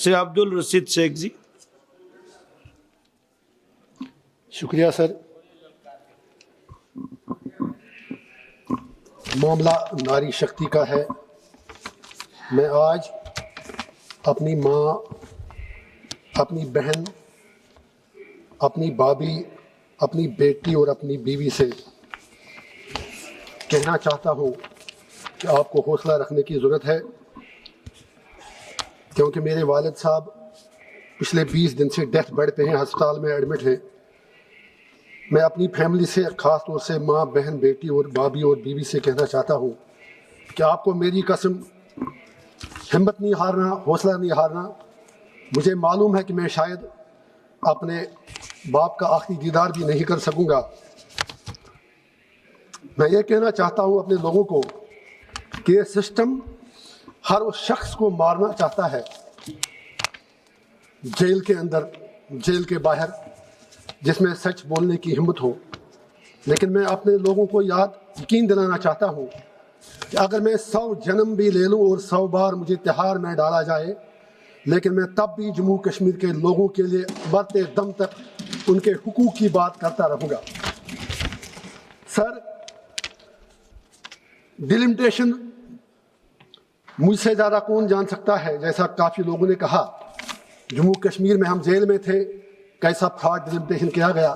سے عبدل رشید شیخ جی. شکریہ سر. معاملہ ناری شکتی کا ہے. میں آج اپنی ماں، اپنی بہن، اپنی بھابھی، اپنی بیٹی اور اپنی بیوی سے کہنا چاہتا ہوں کہ آپ کو حوصلہ رکھنے کی ضرورت ہے، کیونکہ میرے والد صاحب پچھلے 20 دن سے ڈیتھ بیڈ پہ ہیں، ہسپتال میں ایڈمٹ ہیں. میں اپنی فیملی سے، خاص طور سے ماں، بہن، بیٹی اور بھابھی اور بیوی سے کہنا چاہتا ہوں کہ آپ کو میری قسم ہمت نہیں ہارنا، حوصلہ نہیں ہارنا. مجھے معلوم ہے کہ میں شاید اپنے باپ کا آخری دیدار بھی نہیں کر سکوں گا. میں یہ کہنا چاہتا ہوں اپنے لوگوں کو کہ یہ سسٹم ہر اس شخص کو مارنا چاہتا ہے، جیل کے اندر، جیل کے باہر، جس میں سچ بولنے کی ہمت ہو. لیکن میں اپنے لوگوں کو یقین دلانا چاہتا ہوں کہ اگر میں 100 جنم بھی لے لوں اور 100 بار مجھے تہار میں ڈالا جائے، لیکن میں تب بھی جموں کشمیر کے لوگوں کے لیے مرتے دم تک ان کے حقوق کی بات کرتا رہوں گا. سر، ڈیلیمیٹیشن مجھ سے زیادہ کون جان سکتا ہے. جیسا کافی لوگوں نے کہا، جموں کشمیر میں ہم جیل میں تھے، کیسا فراڈ ڈیلیمیٹیشن کیا گیا.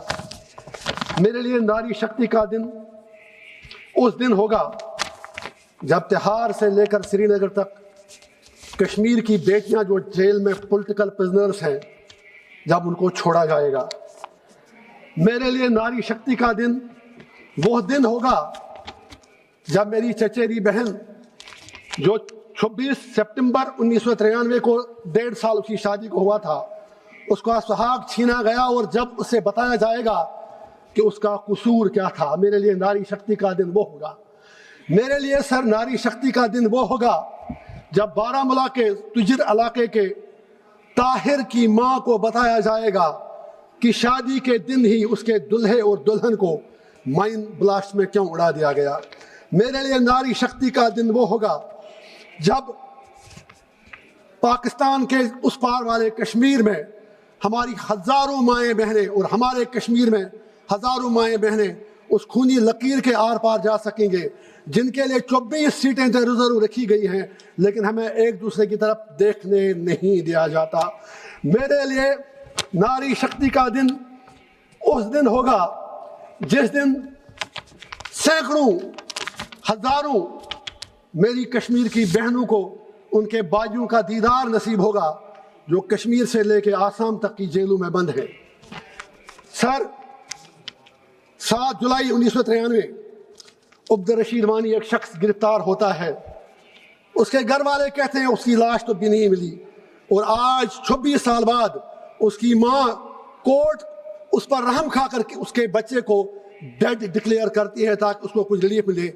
میرے لیے ناری شکتی کا دن اس دن ہوگا جب تہار سے لے کر سری نگر تک کشمیر کی بیٹیاں جو جیل میں پولیٹیکل پرزنرز ہیں، جب ان کو چھوڑا جائے گا. میرے لیے ناری شکتی کا دن وہ دن ہوگا جب میری چچیری بہن، جو 26 سپٹمبر 1993 کو 1.5 سال اس کی شادی کو ہوا تھا، اس کا سہاگ چھینا گیا، اور جب اسے بتایا جائے گا کہ اس کا قصور کیا تھا. میرے لیے ناری شکتی کا دن وہ ہوگا. میرے لیے سر ناری شکتی کا دن وہ ہوگا جب بارہمولہ کے تجر علاقے کے طاہر کی ماں کو بتایا جائے گا کہ شادی کے دن ہی اس کے دلہے اور دلہن کو مائن بلاسٹ میں کیوں اڑا دیا گیا. میرے لیے ناری شکتی کا دن وہ ہوگا جب پاکستان کے اس پار والے کشمیر میں ہماری ہزاروں مائیں بہنیں، اور ہمارے کشمیر میں ہزاروں مائیں بہنیں اس خونی لکیر کے آر پار جا سکیں گے، جن کے لیے 24 سیٹیں ریزرو رکھی گئی ہیں، لیکن ہمیں ایک دوسرے کی طرف دیکھنے نہیں دیا جاتا. میرے لیے ناری شکتی کا دن اس دن ہوگا جس دن سینکڑوں، ہزاروں میری کشمیر کی بہنوں کو ان کے بھائیوں کا دیدار نصیب ہوگا جو کشمیر سے لے کے آسام تک کی جیلوں میں بند ہیں. سر، 7 جولائی 1993 عبدالرشید وانی ایک شخص گرفتار ہوتا ہے. اس کے گھر والے کہتے ہیں اس کی لاش تو بھی نہیں ملی، اور آج 26 سال بعد اس کی ماں کورٹ اس پر رحم کھا کر اس کے بچے کو ڈیڈ ڈکلیئر کرتی ہے تاکہ اس کو کچھ ریلیف ملے.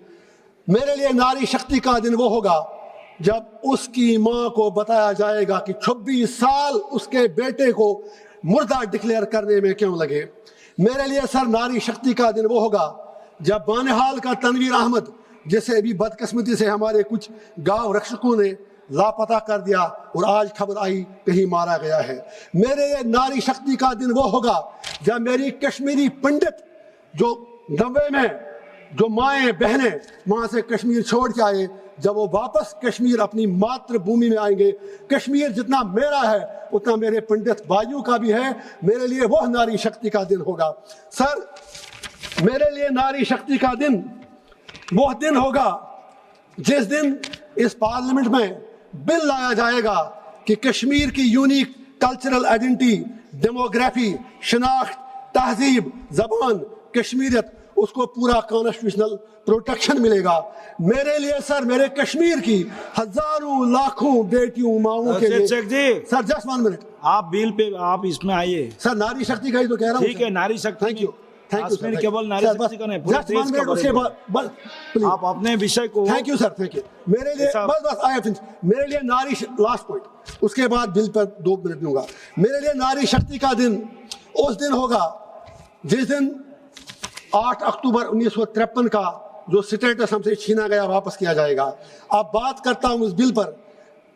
میرے لیے ناری شکتی کا دن وہ ہوگا جب اس کی ماں کو بتایا جائے گا کہ 26 سال اس کے بیٹے کو مردہ ڈکلیئر کرنے میں کیوں لگے. میرے لیے سر ناری شکتی کا دن وہ ہوگا جب بانہال کا تنویر احمد، جسے ابھی بدقسمتی سے ہمارے کچھ گاؤں رکشکوں نے لاپتہ کر دیا اور آج خبر آئی کہیں مارا گیا ہے. میرے لیے ناری شکتی کا دن وہ ہوگا جب میری کشمیری پنڈت جو 90 میں جو مائیں بہنیں وہاں سے کشمیر چھوڑ کے آئے، جب وہ واپس کشمیر اپنی ماتر بھومی میں آئیں گے. کشمیر جتنا میرا ہے اتنا میرے پنڈت بھائیوں کا بھی ہے. میرے لیے وہ ناری شکتی کا دن ہوگا. سر، میرے لیے ناری شکتی کا دن وہ دن ہوگا جس دن اس پارلیمنٹ میں بل لایا جائے گا کہ کشمیر کی یونیک کلچرل آئیڈینٹی، ڈیموگرافی، شناخت، تہذیب، زبان، کشمیریت، اس کو پورا کانسٹیٹیوشنل پروٹیکشن ملے گا. میرے لیے سر، میرے کشمیر کی ہزاروں لاکھوں بیٹیوں ماؤں کے لیے سر جسٹ 1 منٹ، آپ بل پہ آپ اس میں آئیے. سر ناری شکتی کا ہی تو کہہ رہا ہوں. ٹھیک ہے، Nari Shakti. Thank you. Cable Nari Shakti کا نہیں، آپ اپنے وشے کو. Thank you sir, thank you. میرے لیے بس میرے لیے ناری لاسٹ پوائنٹ، اس کے بعد بل پر 2 منٹ دوں گا. میرے لیے ناری شکتی کا دن اس دن ہوگا جس دن 8 اکتوبر 1953 کا جو سٹیٹس ہم سے چھینا گیا واپس کیا جائے گا. اب بات کرتا ہوں اس بل پر.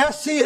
SC